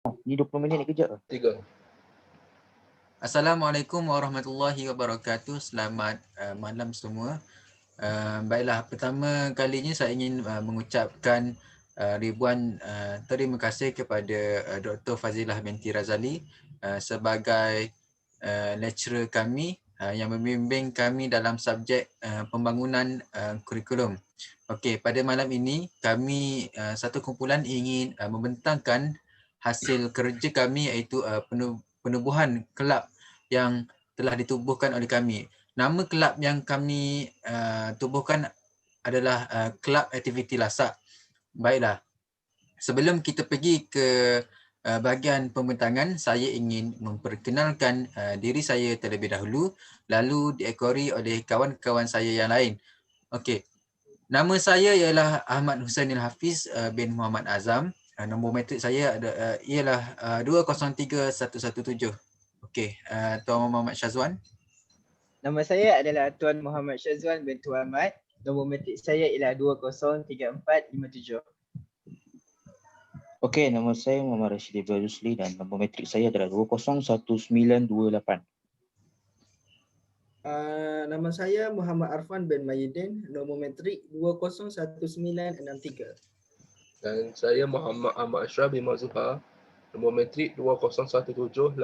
Ni 20 minit ni kejap. 3. Assalamualaikum warahmatullahi wabarakatuh. Selamat malam semua. Baiklah, pertama kalinya saya ingin mengucapkan ribuan terima kasih kepada Dr. Fazilah binti Razali sebagai lecturer kami yang membimbing kami dalam subjek pembangunan kurikulum. Okey, pada malam ini kami satu kumpulan ingin membentangkan hasil kerja kami, iaitu penubuhan kelab yang telah ditubuhkan oleh kami. Nama kelab yang kami tubuhkan adalah Kelab Aktiviti Lasak. Baiklah, sebelum kita pergi ke bahagian pembentangan, saya ingin memperkenalkan diri saya terlebih dahulu, lalu diekori oleh kawan-kawan saya yang lain. Okey, nama saya ialah Ahmad Husainil Hafiz bin Muhammad Azam. Nombor matrik saya ialah 203117. Okey, Tuan Muhammad Syazwan. Nama saya adalah Tuan Muhammad Syazwan bin Tuan Ahmad. Nombor matrik saya ialah 203457. Okey, nama saya Muhammad Rashid Ibrahim Rusli dan nombor matrik saya adalah 201928. Nama saya Muhammad Arfan bin Mayidin, nombor matrik 201963. Dan saya Muhammad Ahmad Ashraf bin Mazuhar, nombor matrik 201780.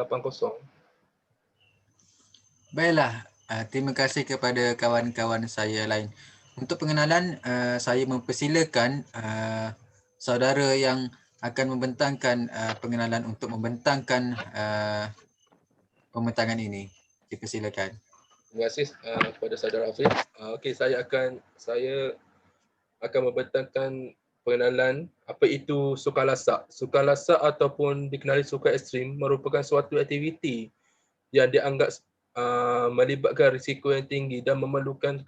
Baiklah, terima kasih kepada kawan-kawan saya lain. Untuk pengenalan, saya mempersilakan saudara yang akan membentangkan pengenalan untuk membentangkan pembentangan ini. Dipersilakan. Terima kasih kepada saudara Hafiz. Okey, saya akan membentangkan pengenalan apa itu sukan lasak. Sukan lasak ataupun dikenali sukan ekstrim merupakan suatu aktiviti yang dianggap melibatkan risiko yang tinggi dan memerlukan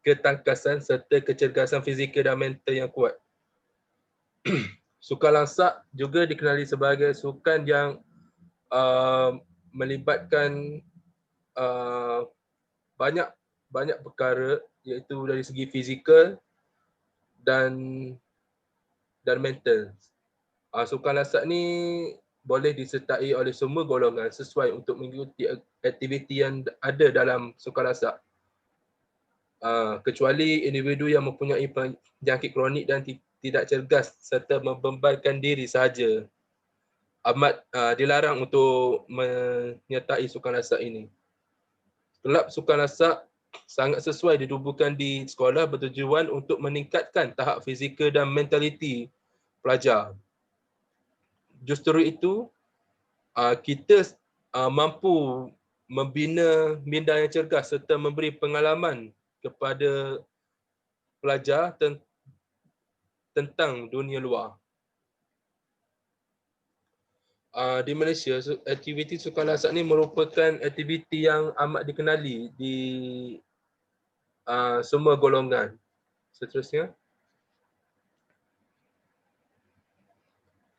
ketangkasan serta kecergasan fizikal dan mental yang kuat. Sukan lasak juga dikenali sebagai sukan yang melibatkan banyak perkara, iaitu dari segi fizikal dan mental. Sukan lasak ni boleh disertai oleh semua golongan sesuai untuk mengikuti aktiviti yang ada dalam sukan lasak. Kecuali individu yang mempunyai penyakit kronik dan tidak cergas serta membebankan diri sahaja. Amat dilarang untuk menyertai sukan lasak ini. Kelab sukan lasak sangat sesuai ditubuhkan di sekolah bertujuan untuk meningkatkan tahap fizikal dan mentaliti pelajar. Justru itu, kita mampu membina minda yang cergas serta memberi pengalaman kepada pelajar tentang dunia luar. Di Malaysia, aktiviti sukan lasak ni merupakan aktiviti yang amat dikenali di semua golongan. Seterusnya.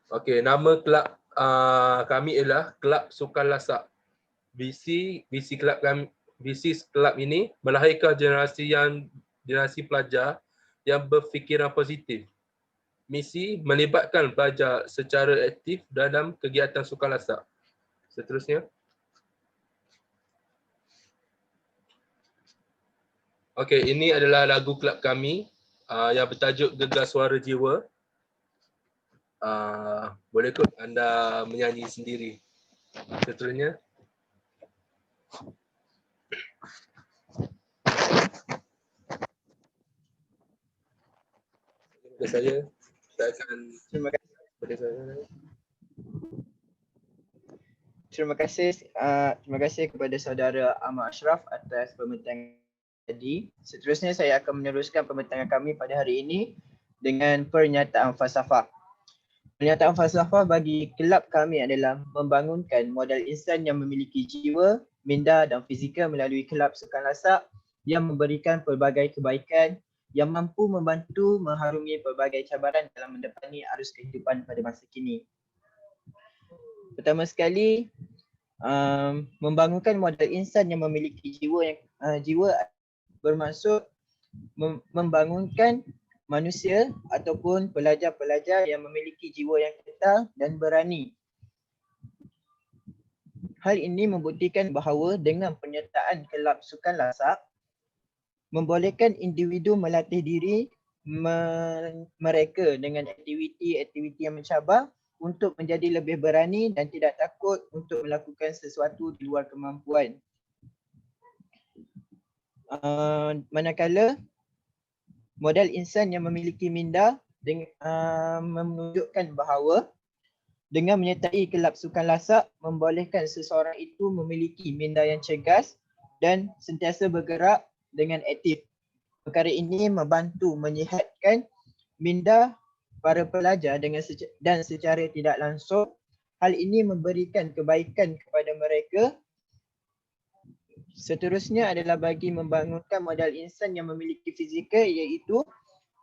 Okey, nama kelab kami ialah Kelab Sukan Lasak. Visi kelab ini melahirkan generasi pelajar yang berfikiran positif. Misi melibatkan pelajar secara aktif dalam kegiatan sukan lasak. Seterusnya. Okey, ini adalah lagu kelab kami yang bertajuk Gegar Suara Jiwa. Boleh kot anda menyanyi sendiri. Seterusnya. Saya akan Terima kasih kepada saudara Ahmad Ashraf atas pembentangan tadi. Seterusnya saya akan meneruskan pembentangan kami pada hari ini dengan pernyataan falsafah. Pernyataan falsafah bagi kelab kami adalah membangunkan modal insan yang memiliki jiwa, minda dan fizikal melalui kelab sukan lasak yang memberikan pelbagai kebaikan yang mampu membantu mengharungi pelbagai cabaran dalam mendepani arus kehidupan pada masa kini. Pertama sekali, membangunkan modal insan yang memiliki jiwa bermaksud membangunkan manusia ataupun pelajar-pelajar yang memiliki jiwa yang kekal dan berani. Hal ini membuktikan bahawa dengan penyertaan kelab sukan lasak membolehkan individu melatih diri mereka dengan aktiviti-aktiviti yang mencabar untuk menjadi lebih berani dan tidak takut untuk melakukan sesuatu di luar kemampuan. Manakala modal insan yang memiliki minda menunjukkan bahawa dengan menyertai kelab sukan lasak membolehkan seseorang itu memiliki minda yang cergas dan sentiasa bergerak dengan aktif. Perkara ini membantu menyihatkan minda para pelajar dan secara tidak langsung hal ini memberikan kebaikan kepada mereka. Seterusnya adalah bagi membangunkan modal insan yang memiliki fizikal, iaitu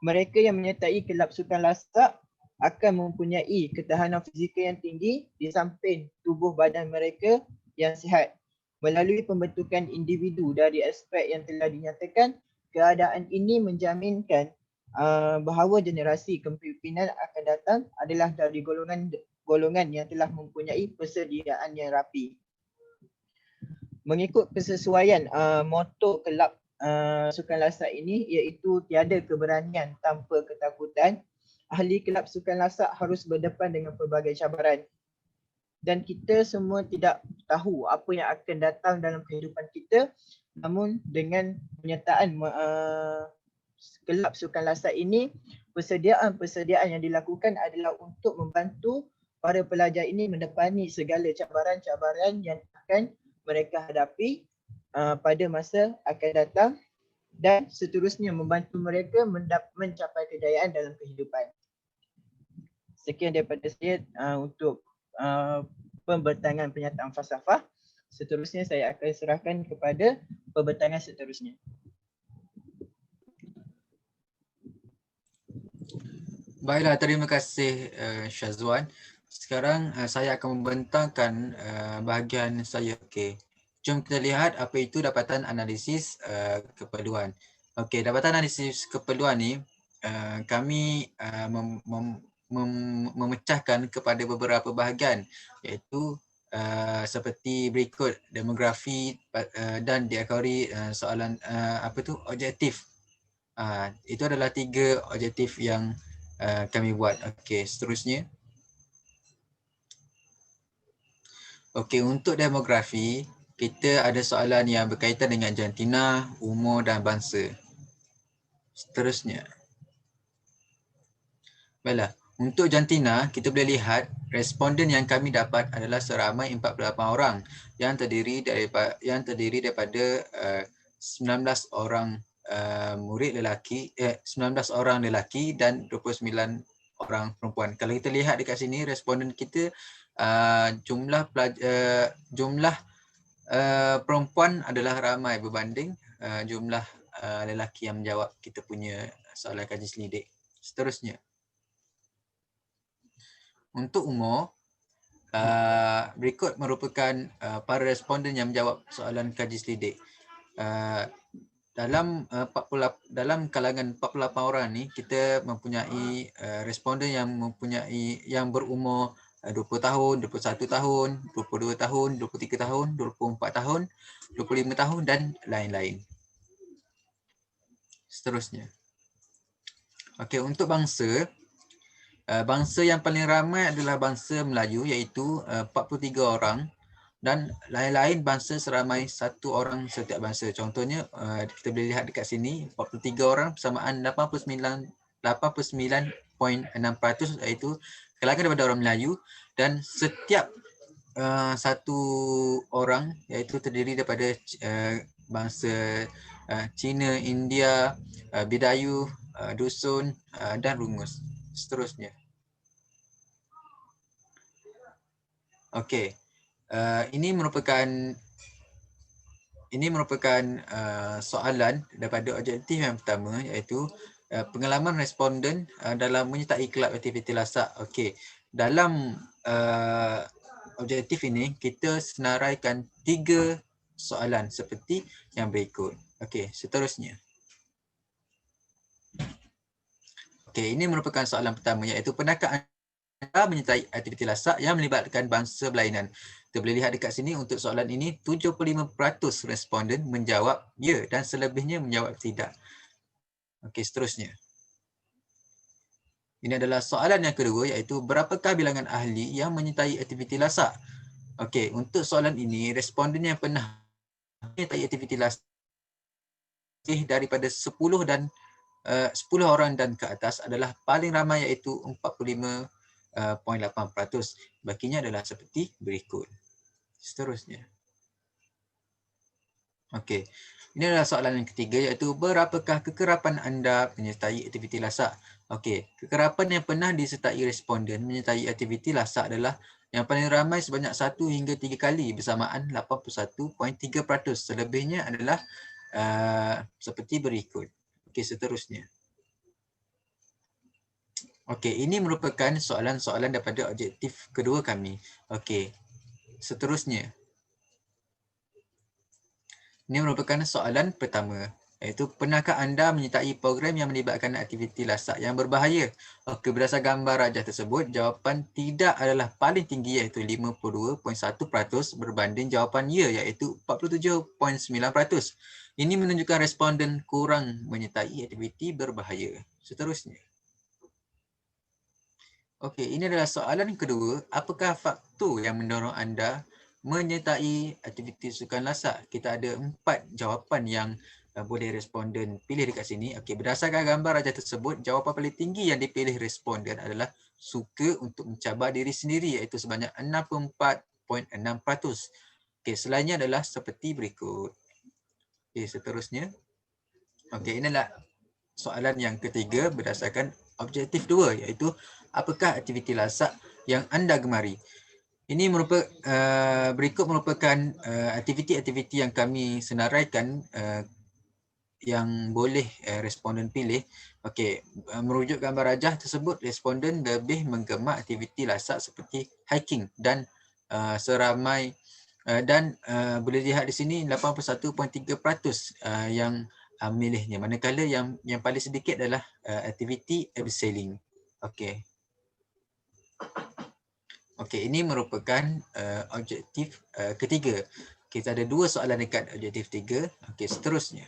mereka yang menyertai kelab sukan lasak akan mempunyai ketahanan fizikal yang tinggi di samping tubuh badan mereka yang sihat. Melalui pembentukan individu dari aspek yang telah dinyatakan, keadaan ini menjaminkan bahawa generasi kepimpinan akan datang adalah dari golongan yang telah mempunyai persediaan yang rapi. Mengikut kesesuaian moto kelab sukan lasak ini, iaitu tiada keberanian tanpa ketakutan, ahli kelab sukan lasak harus berdepan dengan pelbagai cabaran. Dan kita semua tidak tahu apa yang akan datang dalam kehidupan kita, namun dengan penyertaan kelab sukan lasak ini, persediaan-persediaan yang dilakukan adalah untuk membantu para pelajar ini mendepani segala cabaran-cabaran yang akan mereka hadapi pada masa akan datang, dan seterusnya membantu mereka mencapai kejayaan dalam kehidupan. Sekian daripada saya untuk pembentangan pernyataan falsafah. Seterusnya saya akan serahkan kepada pembentangan seterusnya. Baiklah, terima kasih Syazwan. Sekarang saya akan membentangkan bahagian saya. Okey. Jom kita lihat apa itu dapatan analisis keperluan. Okey, dapatan analisis keperluan ni kami memecahkan kepada beberapa bahagian, iaitu seperti berikut: demografi dan diakhiri soalan objektif. Itu adalah 3 objektif yang kami buat. Okey, seterusnya. Okey, untuk demografi kita ada soalan yang berkaitan dengan jantina, umur dan bangsa. Seterusnya. Baiklah, untuk jantina kita boleh lihat responden yang kami dapat adalah seramai 48 orang yang terdiri daripada 19 orang murid lelaki, 19 orang lelaki dan 29 orang perempuan. Kalau kita lihat dekat sini, responden kita jumlah perempuan adalah ramai berbanding jumlah lelaki yang menjawab kita punya soalan kaji selidik. Seterusnya. Untuk umur, berikut merupakan para responden yang menjawab soalan kaji selidik. Dalam kalangan 48 orang ni, kita mempunyai responden yang berumur 20 tahun, 21 tahun, 22 tahun, 23 tahun, 24 tahun, 25 tahun dan lain-lain. Seterusnya. Okey, untuk bangsa yang paling ramai adalah bangsa Melayu, iaitu 43 orang, dan lain-lain bangsa seramai 1 orang setiap bangsa. Contohnya kita boleh lihat dekat sini, 43 orang bersamaan 89.6%, iaitu kalangan daripada orang Melayu, dan setiap satu orang iaitu terdiri daripada bangsa Cina, India, Bidayu, Dusun dan Rungus. Seterusnya. Okey. Ini merupakan soalan daripada objektif yang pertama, iaitu pengalaman responden dalam menyertai kelab aktiviti lasak. Okey. Dalam objektif ini kita senaraikan 3 soalan seperti yang berikut. Okey, seterusnya. Okey, ini merupakan soalan pertama iaitu pernahkah anda menyertai aktiviti lasak yang melibatkan bangsa berlainan? Kita boleh lihat dekat sini untuk soalan ini 75% responden menjawab ya dan selebihnya menjawab tidak. Okey, seterusnya. Ini adalah soalan yang kedua iaitu berapakah bilangan ahli yang menyertai aktiviti lasak? Okey, untuk soalan ini responden yang pernah menyertai aktiviti lasak daripada 10 orang dan ke atas adalah paling ramai iaitu 45.8%. Bakinya adalah seperti berikut. Seterusnya. Okey. Ini adalah soalan yang ketiga iaitu berapakah kekerapan anda menyertai aktiviti lasak? Okey, kekerapan yang pernah disertai responden menyertai aktiviti lasak adalah yang paling ramai sebanyak 1 hingga 3 kali bersamaan 81.3%. Selebihnya adalah seperti berikut. Okey, seterusnya. Okey, ini merupakan soalan-soalan daripada objektif kedua kami. Okey, seterusnya. Ini merupakan soalan pertama, iaitu pernahkah anda menyertai program yang melibatkan aktiviti lasak yang berbahaya? Okey, berdasar gambar rajah tersebut, jawapan tidak adalah paling tinggi iaitu 52.1% berbanding jawapan ya iaitu 47.9%. Ini menunjukkan responden kurang menyertai aktiviti berbahaya. Seterusnya. Okey, ini adalah soalan kedua. Apakah faktor yang mendorong anda menyertai aktiviti sukan lasak? Kita ada 4 jawapan yang boleh responden pilih dekat sini. Okey, berdasarkan gambar rajah tersebut, jawapan paling tinggi yang dipilih responden adalah suka untuk mencabar diri sendiri iaitu sebanyak 64.6%. Okey, selainnya adalah seperti berikut. Okey, seterusnya. Okey, inilah soalan yang ketiga berdasarkan objektif 2 iaitu apakah aktiviti lasak yang anda gemari? Ini berikut merupakan aktiviti-aktiviti yang kami senaraikan yang boleh responden pilih. Okey, merujuk gambar rajah tersebut, responden lebih menggemar aktiviti lasak seperti hiking dan seramai dan boleh lihat di sini 81.3% yang milihnya, manakala yang paling sedikit adalah aktiviti abseiling. Okey. Okey, ini merupakan objektif ketiga. Kita ada 2 soalan dekat objektif 3. Okey, seterusnya.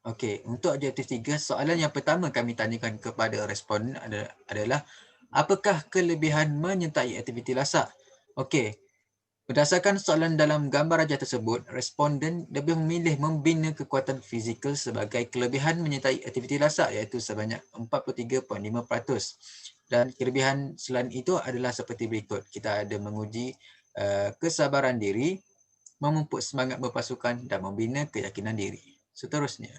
Okey, untuk objektif 3, soalan yang pertama kami tanyakan kepada responden adalah apakah kelebihan menyertai aktiviti lasak? Okey, berdasarkan soalan dalam gambar rajah tersebut, responden lebih memilih membina kekuatan fizikal sebagai kelebihan menyertai aktiviti lasak iaitu sebanyak 43.5%. Dan kelebihan selain itu adalah seperti berikut. Kita ada menguji kesabaran diri, memupuk semangat berpasukan dan membina keyakinan diri. Seterusnya.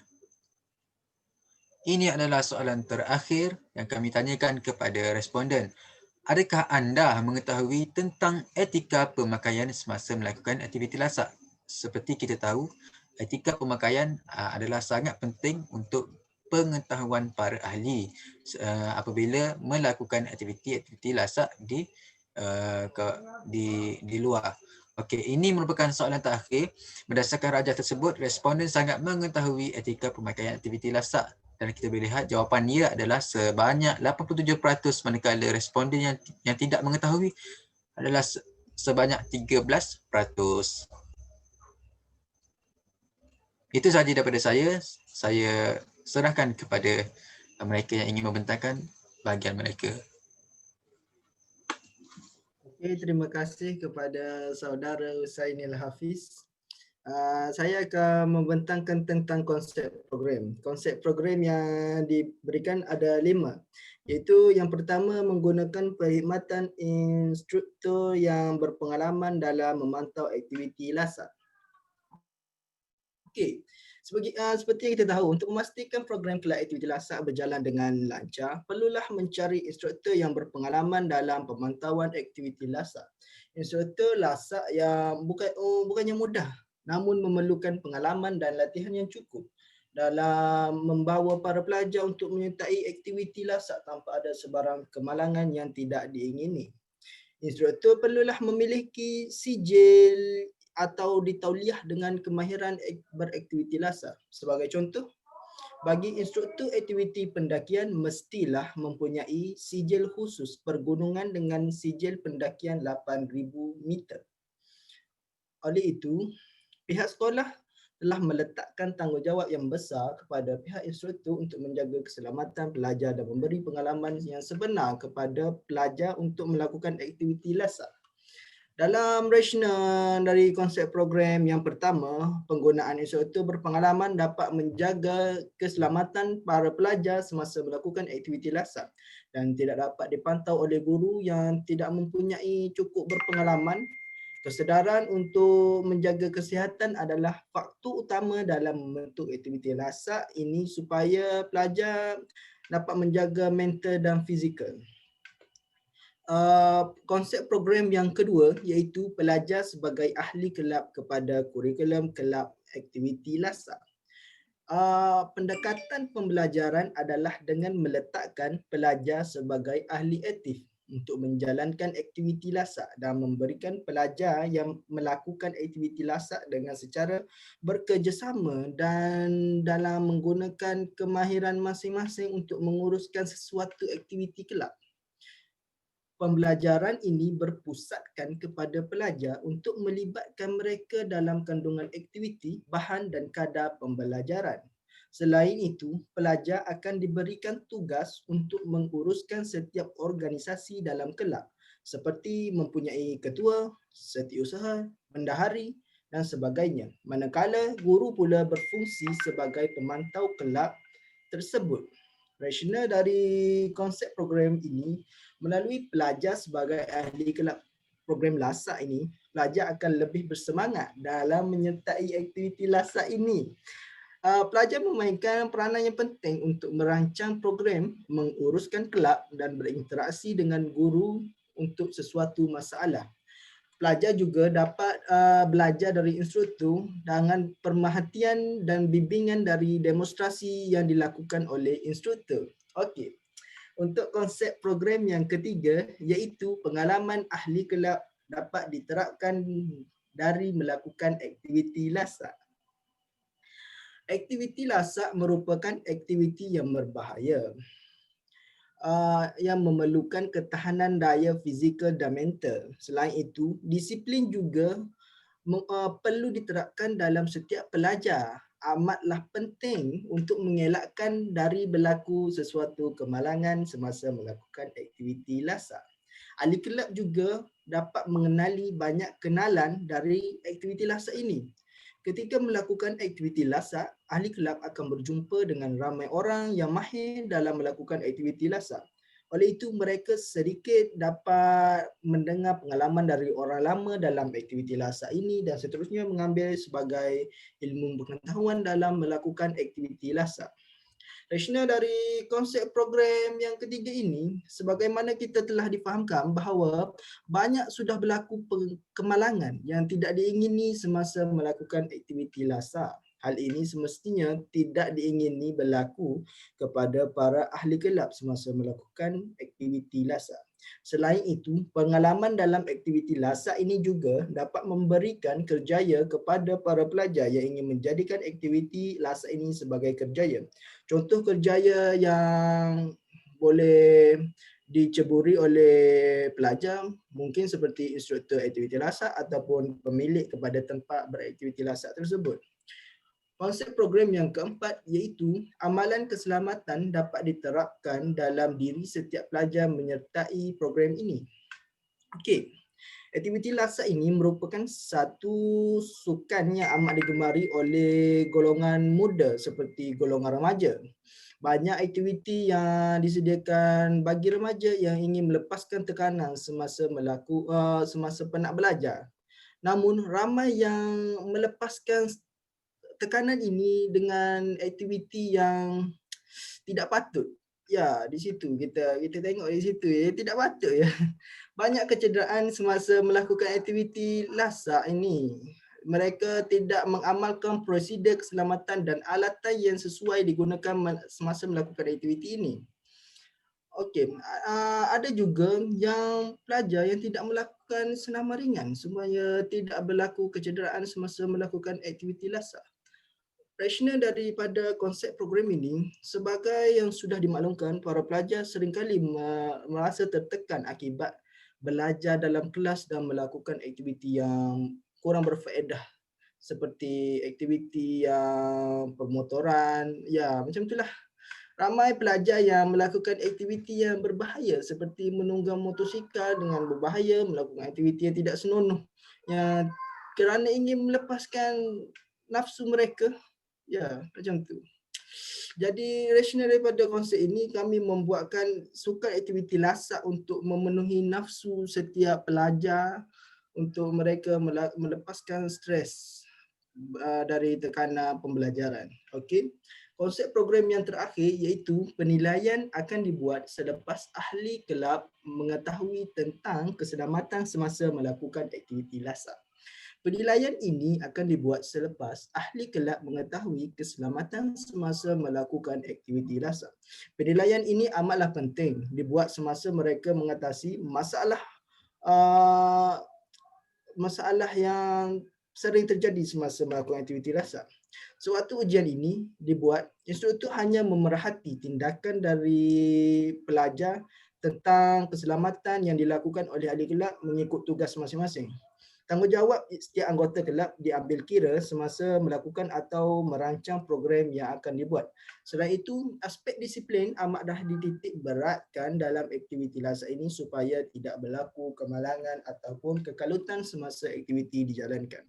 Ini adalah soalan terakhir yang kami tanyakan kepada responden. Adakah anda mengetahui tentang etika pemakaian semasa melakukan aktiviti lasak? Seperti kita tahu, etika pemakaian adalah sangat penting untuk pengetahuan para ahli apabila melakukan aktiviti-aktiviti lasak di luar. Okey, ini merupakan soalan terakhir. Berdasarkan rajah tersebut, responden sangat mengetahui etika pemakaian aktiviti lasak. Dan kita boleh lihat jawapan ya adalah sebanyak 87%, manakala responden yang tidak mengetahui adalah sebanyak 13%. Itu sahaja daripada saya. Saya serahkan kepada mereka yang ingin membentangkan bahagian mereka. Okey, terima kasih kepada saudara Husainil Hafiz. Saya akan membentangkan tentang konsep program. Konsep program yang diberikan ada 5, iaitu yang pertama menggunakan perkhidmatan instruktur yang berpengalaman dalam memantau aktiviti lasak. Okey, seperti yang kita tahu, untuk memastikan program kelab aktiviti lasak berjalan dengan lancar, perlulah mencari instruktur yang berpengalaman dalam pemantauan aktiviti lasak. Instruktur lasak yang bukannya mudah, namun memerlukan pengalaman dan latihan yang cukup dalam membawa para pelajar untuk menyertai aktiviti lasak tanpa ada sebarang kemalangan yang tidak diingini. Instruktur perlulah memiliki sijil atau ditauliah dengan kemahiran beraktiviti lasak. Sebagai contoh, Bagi instruktur aktiviti pendakian mestilah mempunyai sijil khusus pergunungan dengan sijil pendakian 8,000 meter. Oleh itu, pihak sekolah telah meletakkan tanggungjawab yang besar kepada pihak instruktur untuk menjaga keselamatan pelajar dan memberi pengalaman yang sebenar kepada pelajar untuk melakukan aktiviti lasak. Dalam rasional dari konsep program yang pertama, penggunaan instruktur berpengalaman dapat menjaga keselamatan para pelajar semasa melakukan aktiviti lasak dan tidak dapat dipantau oleh guru yang tidak mempunyai cukup berpengalaman. Kesedaran untuk menjaga kesihatan adalah faktor utama dalam membentuk aktiviti lasak ini supaya pelajar dapat menjaga mental dan fizikal. Konsep program yang kedua iaitu pelajar sebagai ahli kelab kepada kurikulum kelab aktiviti lasak. Pendekatan pembelajaran adalah dengan meletakkan pelajar sebagai ahli aktif untuk menjalankan aktiviti lasak dan memberikan pelajar yang melakukan aktiviti lasak dengan secara bekerjasama dan dalam menggunakan kemahiran masing-masing untuk menguruskan sesuatu aktiviti kelab. Pembelajaran ini berpusatkan kepada pelajar untuk melibatkan mereka dalam kandungan aktiviti, bahan dan kadar pembelajaran. Selain itu, pelajar akan diberikan tugas untuk menguruskan setiap organisasi dalam kelab seperti mempunyai ketua, setiausaha, bendahari dan sebagainya. Manakala guru pula berfungsi sebagai pemantau kelab tersebut. Rasional dari konsep program ini, melalui pelajar sebagai ahli kelab program lasak ini, pelajar akan lebih bersemangat dalam menyertai aktiviti lasak ini. Pelajar memainkan peranan yang penting untuk merancang program, menguruskan kelab dan berinteraksi dengan guru untuk sesuatu masalah. Pelajar juga dapat belajar dari instruktur dengan perhatian dan bimbingan dari demonstrasi yang dilakukan oleh instruktur. Okey. Untuk konsep program yang ketiga iaitu pengalaman ahli kelab dapat diterapkan dari melakukan aktiviti lasak. Aktiviti lasak merupakan aktiviti yang berbahaya yang memerlukan ketahanan daya fizikal dan mental. Selain itu, disiplin juga perlu diterapkan dalam setiap pelajar. Amatlah penting untuk mengelakkan dari berlaku sesuatu kemalangan semasa melakukan aktiviti lasak. Ahli kelab juga dapat mengenali banyak kenalan dari aktiviti lasak ini. Ketika melakukan aktiviti lasak, ahli kelab akan berjumpa dengan ramai orang yang mahir dalam melakukan aktiviti lasak. Oleh itu, mereka sedikit dapat mendengar pengalaman dari orang lama dalam aktiviti lasak ini dan seterusnya mengambil sebagai ilmu pengetahuan dalam melakukan aktiviti lasak. Rasional dari konsep program yang ketiga ini, sebagaimana kita telah difahamkan bahawa banyak sudah berlaku kemalangan yang tidak diingini semasa melakukan aktiviti lasak. Hal ini semestinya tidak diingini berlaku kepada para ahli kelab semasa melakukan aktiviti lasak. Selain itu, pengalaman dalam aktiviti lasak ini juga dapat memberikan kerjaya kepada para pelajar yang ingin menjadikan aktiviti lasak ini sebagai kerjaya. Contoh kerjaya yang boleh diceburi oleh pelajar mungkin seperti instruktur aktiviti lasak ataupun pemilik kepada tempat beraktiviti lasak tersebut. Konsep program yang keempat iaitu amalan keselamatan dapat diterapkan dalam diri setiap pelajar menyertai program ini. Okey, aktiviti lasak ini merupakan satu sukan yang amat digemari oleh golongan muda seperti golongan remaja. Banyak aktiviti yang disediakan bagi remaja yang ingin melepaskan tekanan semasa penat belajar. Namun ramai yang melepaskan tekanan ini dengan aktiviti yang tidak patut. Ya, di situ kita tengok di situ ya, tidak patut ya. Banyak kecederaan semasa melakukan aktiviti lasak ini. Mereka tidak mengamalkan prosedur keselamatan dan alatan yang sesuai digunakan semasa melakukan aktiviti ini. Okey, ada juga yang pelajar yang tidak melakukan senaman ringan supaya tidak berlaku kecederaan semasa melakukan aktiviti lasak. Rasional daripada konsep program ini, sebagai yang sudah dimaklumkan, para pelajar seringkali merasa tertekan akibat belajar dalam kelas dan melakukan aktiviti yang kurang berfaedah seperti aktiviti yang permotoran, ya macam itulah. Ramai pelajar yang melakukan aktiviti yang berbahaya seperti menunggang motosikal dengan berbahaya, melakukan aktiviti yang tidak senonoh yang kerana ingin melepaskan nafsu mereka. Ya, macam tu. Jadi rasional daripada konsep ini, kami membuatkan sukan aktiviti lasak untuk memenuhi nafsu setiap pelajar untuk mereka melepaskan stres dari tekanan pembelajaran. Okey. Konsep program yang terakhir iaitu penilaian akan dibuat selepas ahli kelab mengetahui tentang keselamatan semasa melakukan aktiviti lasak. Penilaian ini akan dibuat selepas ahli kelab mengetahui keselamatan semasa melakukan aktiviti lasak. Penilaian ini amatlah penting dibuat semasa mereka mengatasi masalah yang sering terjadi semasa melakukan aktiviti lasak. Sewaktu ujian ini dibuat, instruktur hanya memerhati tindakan dari pelajar tentang keselamatan yang dilakukan oleh ahli kelab mengikut tugas masing-masing. Tanggungjawab setiap anggota kelab diambil kira semasa melakukan atau merancang program yang akan dibuat. Selain itu, aspek disiplin amat dah dititik beratkan dalam aktiviti lasak ini supaya tidak berlaku kemalangan ataupun kekalutan semasa aktiviti dijalankan.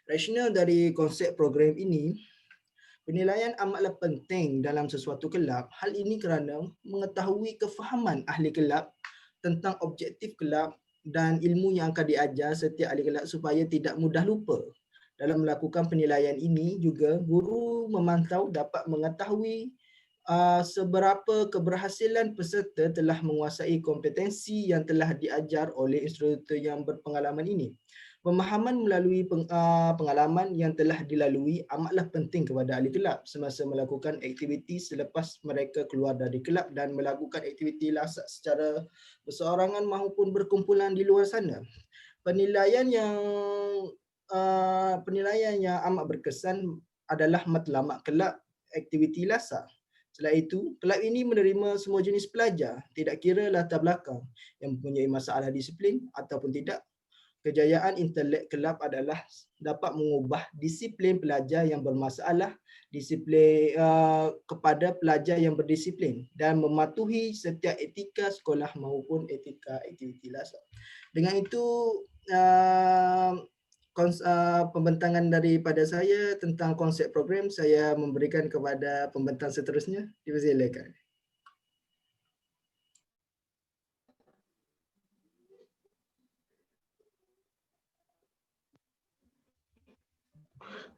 Rasional dari konsep program ini, penilaian amatlah penting dalam sesuatu kelab. Hal ini kerana mengetahui kefahaman ahli kelab tentang objektif kelab dan ilmu yang akan diajar setiap ahli kelab supaya tidak mudah lupa. Dalam melakukan penilaian ini juga, guru memantau dapat mengetahui seberapa keberhasilan peserta telah menguasai kompetensi yang telah diajar oleh instruktur yang berpengalaman ini. Pemahaman melalui pengalaman yang telah dilalui amatlah penting kepada ahli kelab semasa melakukan aktiviti selepas mereka keluar dari kelab dan melakukan aktiviti lasak secara berseorangan maupun berkumpulan di luar sana. Penilaian yang amat berkesan adalah matlamat kelab aktiviti lasak. Selain itu, kelab ini menerima semua jenis pelajar, tidak kira latar belakang, yang mempunyai masalah disiplin ataupun tidak. Kejayaan intelek kelab adalah dapat mengubah disiplin pelajar yang bermasalah disiplin kepada pelajar yang berdisiplin dan mematuhi setiap etika sekolah maupun etika aktiviti lasak. Dengan itu, pembentangan daripada saya tentang konsep program saya memberikan kepada pembentang seterusnya. Dipersilakan.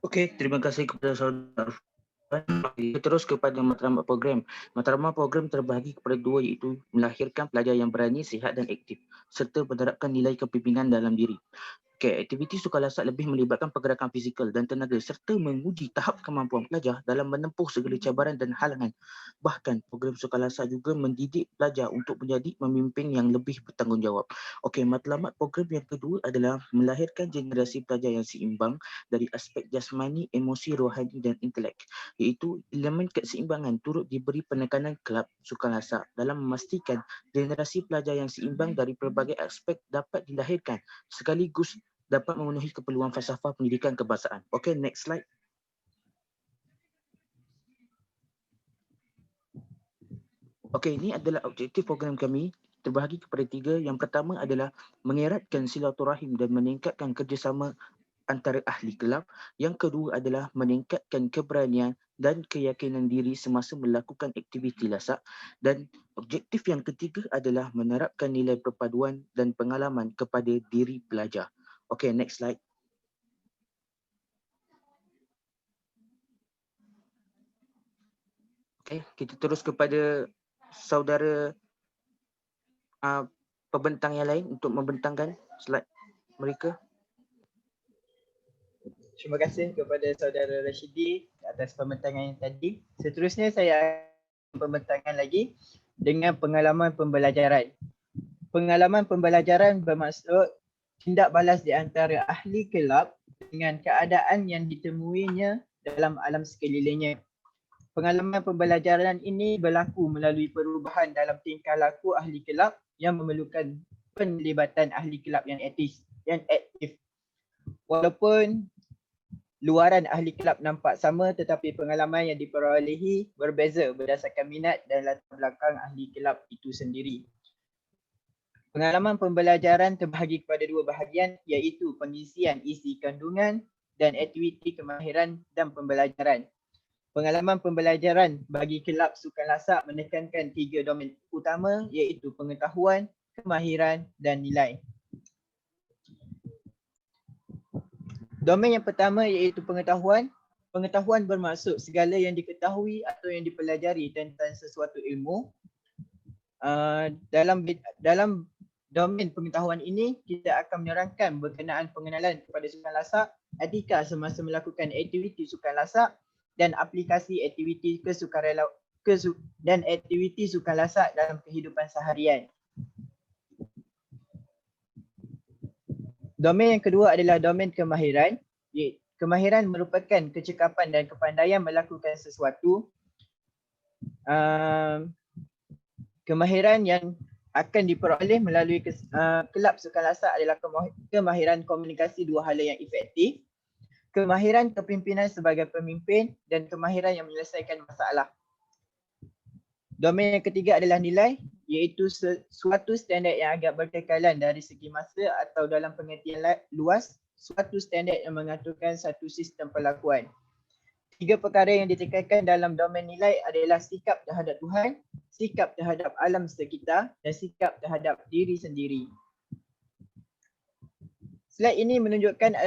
Okey, terima kasih kepada saudara Arfan. Terus kepada matlamat program. Matlamat program terbahagi kepada dua iaitu melahirkan pelajar yang berani, sihat dan aktif serta menerapkan nilai kepimpinan dalam diri. Okey, aktiviti sukan lasak lebih melibatkan pergerakan fizikal dan tenaga serta menguji tahap kemampuan pelajar dalam menempuh segala cabaran dan halangan. Bahkan, program sukan lasak juga mendidik pelajar untuk menjadi pemimpin yang lebih bertanggungjawab. Okey, matlamat program yang kedua adalah melahirkan generasi pelajar yang seimbang dari aspek jasmani, emosi, rohani dan intelek. Iaitu elemen keseimbangan turut diberi penekanan kelab sukan lasak dalam memastikan generasi pelajar yang seimbang dari pelbagai aspek dapat dilahirkan sekaligus dapat memenuhi keperluan falsafah pendidikan kebangsaan. Okey, next slide. Okey, ini adalah objektif program kami terbahagi kepada tiga. Yang pertama adalah mengeratkan silaturahim dan meningkatkan kerjasama antara ahli kelab. Yang kedua adalah meningkatkan keberanian dan keyakinan diri semasa melakukan aktiviti lasak. Dan objektif yang ketiga adalah menerapkan nilai perpaduan dan pengalaman kepada diri pelajar. Okey, next slide. Okey, kita terus kepada saudara pembentang yang lain untuk membentangkan slide mereka. Terima kasih kepada saudara Rashidi atas pembentangan yang tadi. Seterusnya saya akan pembentangan lagi dengan pengalaman pembelajaran. Pengalaman pembelajaran bermaksud tindak balas di antara ahli kelab dengan keadaan yang ditemuinya dalam alam sekelilingnya. Pengalaman pembelajaran ini berlaku melalui perubahan dalam tingkah laku ahli kelab yang memerlukan penlibatan ahli kelab yang aktif. Walaupun luaran ahli kelab nampak sama, tetapi pengalaman yang diperolehi berbeza berdasarkan minat dan latar belakang ahli kelab itu sendiri. Pengalaman pembelajaran terbahagi kepada dua bahagian, iaitu pengisian isi kandungan dan aktiviti kemahiran dan pembelajaran. Pengalaman pembelajaran bagi kelab sukan lasak menekankan 3 domen utama, iaitu pengetahuan, kemahiran dan nilai. Domen yang pertama iaitu pengetahuan. Pengetahuan bermaksud segala yang diketahui atau yang dipelajari tentang sesuatu ilmu. Dalam domen pengetahuan ini, kita akan menerangkan berkenaan pengenalan kepada sukan lasak, etika semasa melakukan aktiviti sukan lasak dan aplikasi aktiviti dan aktiviti sukan lasak dalam kehidupan seharian. Domen yang kedua adalah domen kemahiran. Kemahiran merupakan kecekapan dan kepandaian melakukan sesuatu. Kemahiran yang akan diperoleh melalui kelab sukan lasak adalah kemahiran komunikasi dua hala yang efektif, kemahiran kepimpinan sebagai pemimpin dan kemahiran yang menyelesaikan masalah. Domen yang ketiga adalah nilai, iaitu suatu standard yang agak berkekalan dari segi masa atau dalam pengertian luas, suatu standard yang mengaturkan satu sistem perlakuan. 3 perkara yang ditekankan dalam domen nilai adalah sikap terhadap Tuhan, sikap terhadap alam sekitar dan sikap terhadap diri sendiri. Slide ini menunjukkan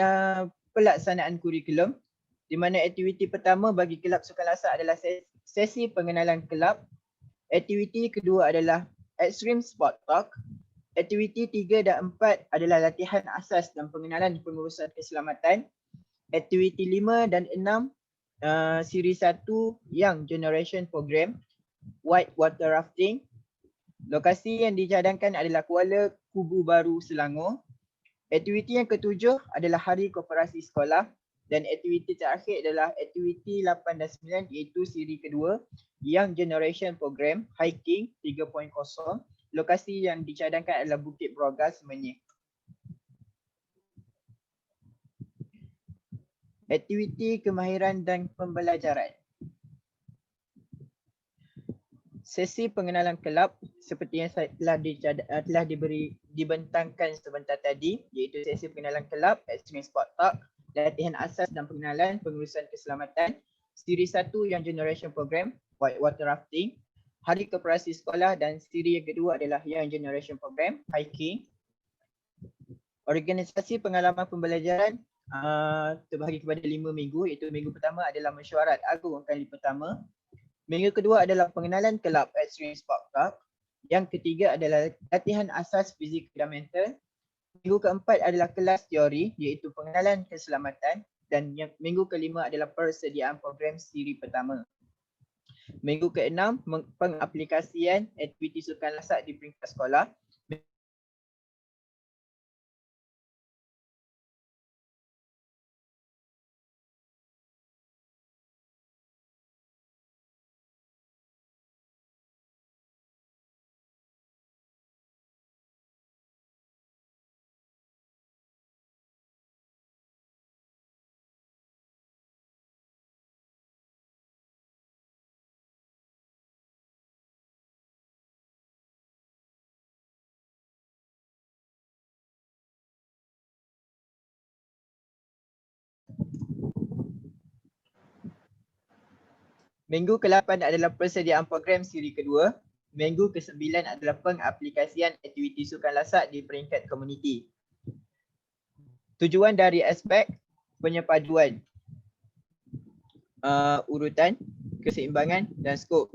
pelaksanaan kurikulum, di mana aktiviti pertama bagi kelab sukan lasak adalah sesi pengenalan kelab. Aktiviti kedua adalah Extreme Sport Talk. Aktiviti 3 dan 4 adalah latihan asas dan pengenalan pengurusan keselamatan. Aktiviti 5 dan 6 siri 1 Young Generation Program, White Water Rafting. Lokasi yang dicadangkan adalah Kuala Kubu Baru, Selangor. Aktiviti yang ketujuh adalah Hari Koperasi Sekolah dan aktiviti terakhir adalah aktiviti 8 dan 9 iaitu siri kedua Young Generation Program, Hiking 3.0. Lokasi yang dicadangkan adalah Bukit Brogas, Menyih. Aktiviti kemahiran dan pembelajaran. Sesi pengenalan kelab seperti yang telah dibentangkan sebentar tadi, iaitu sesi pengenalan kelab, Extreme Sport Talk, latihan asas dan pengenalan pengurusan keselamatan, siri 1 yang Generation Program, White Water Rafting, Hari Koperasi Sekolah dan siri yang kedua adalah Young Generation Program, Hiking. Organisasi pengalaman pembelajaran terbahagi kepada 5 minggu, iaitu minggu pertama adalah mesyuarat agung kali pertama. Minggu kedua adalah pengenalan kelab Extreme Sport Club. Yang ketiga adalah latihan asas fizik dan mental. Minggu keempat adalah kelas teori iaitu pengenalan keselamatan dan yang minggu kelima adalah persediaan program siri pertama. Minggu keenam pengaplikasian aktiviti sukan lasak di peringkat sekolah. Minggu ke-8 adalah persediaan program siri kedua. Minggu ke-9 adalah pengaplikasian aktiviti sukan lasak di peringkat komuniti. Tujuan dari aspek penyepaduan, urutan, keseimbangan dan skop.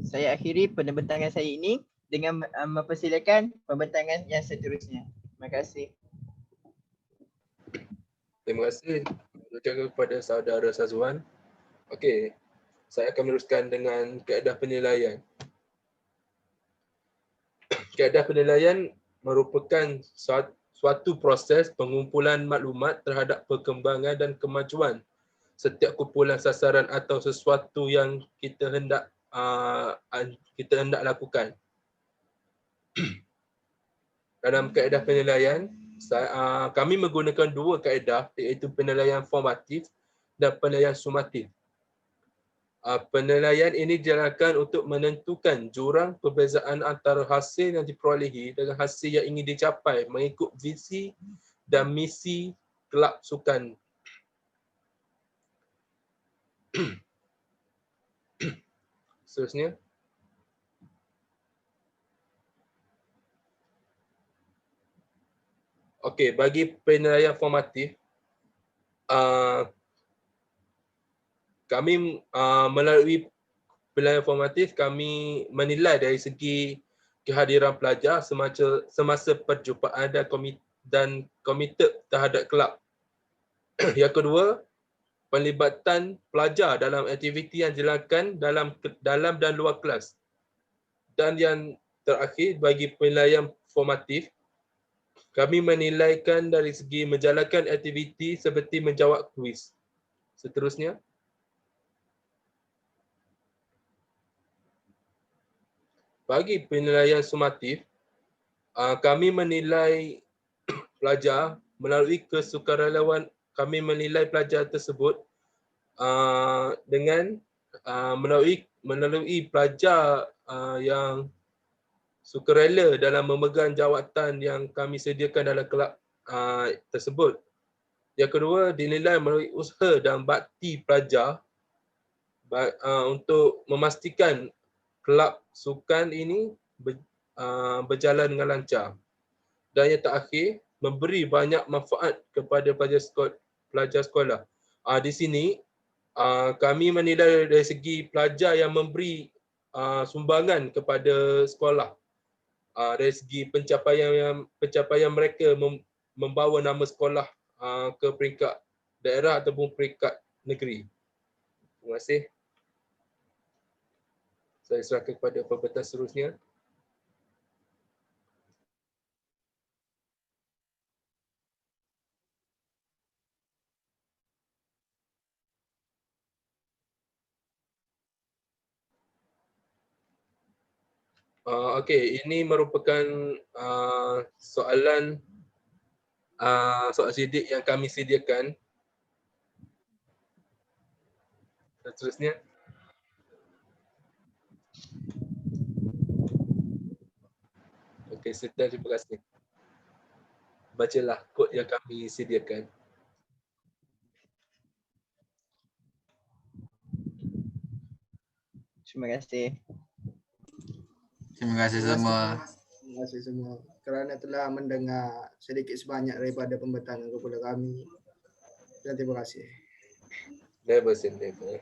Saya akhiri penebentangan saya ini dengan mempersilakan pembentangan yang seterusnya. Terima kasih. Terima kasih kepada saudara Sazwan. Okey, saya akan meneruskan dengan kaedah penilaian. Kaedah penilaian merupakan suatu proses pengumpulan maklumat terhadap perkembangan dan kemajuan setiap kumpulan sasaran atau sesuatu yang kita hendak lakukan. Dalam kaedah penilaian, kami menggunakan dua kaedah, iaitu penilaian formatif dan penilaian sumatif. Penilaian ini dijalankan untuk menentukan jurang perbezaan antara hasil yang diperolehi dengan hasil yang ingin dicapai mengikut visi dan misi kelab sukan. Seterusnya. Okey, bagi penilaian formatif, kami melalui penilaian formatif, kami menilai dari segi kehadiran pelajar semasa perjumpaan dan komited terhadap kelab. Yang kedua, pelibatan pelajar dalam aktiviti yang dilakukan dalam dan luar kelas. Dan yang terakhir, bagi penilaian formatif, kami menilaikan dari segi menjalankan aktiviti seperti menjawab kuis. Seterusnya. Bagi penilaian sumatif, kami menilai pelajar melalui kesukarelawan. Kami menilai pelajar tersebut dengan melalui pelajar yang sukarela dalam memegang jawatan yang kami sediakan dalam kelab tersebut. Yang kedua, dinilai melalui usaha dan bakti pelajar untuk memastikan kelab sukan ini berjalan dengan lancar. Dan yang terakhir, memberi banyak manfaat kepada pelajar sekolah. Di sini, kami menilai dari segi pelajar yang memberi sumbangan kepada sekolah. Dari segi pencapaian mereka membawa nama sekolah ke peringkat daerah ataupun peringkat negeri. Terima kasih. Saya serahkan kepada pembentas seterusnya. Okey, ini merupakan soalan soal sidik yang kami sediakan. Seterusnya. Okey, sekian, terima kasih. Bacalah kod yang kami sediakan. Terima kasih. Terima kasih semua. Terima kasih semua kerana telah mendengar sedikit sebanyak daripada pembentangan kepada kami. Dan terima kasih. Never say never.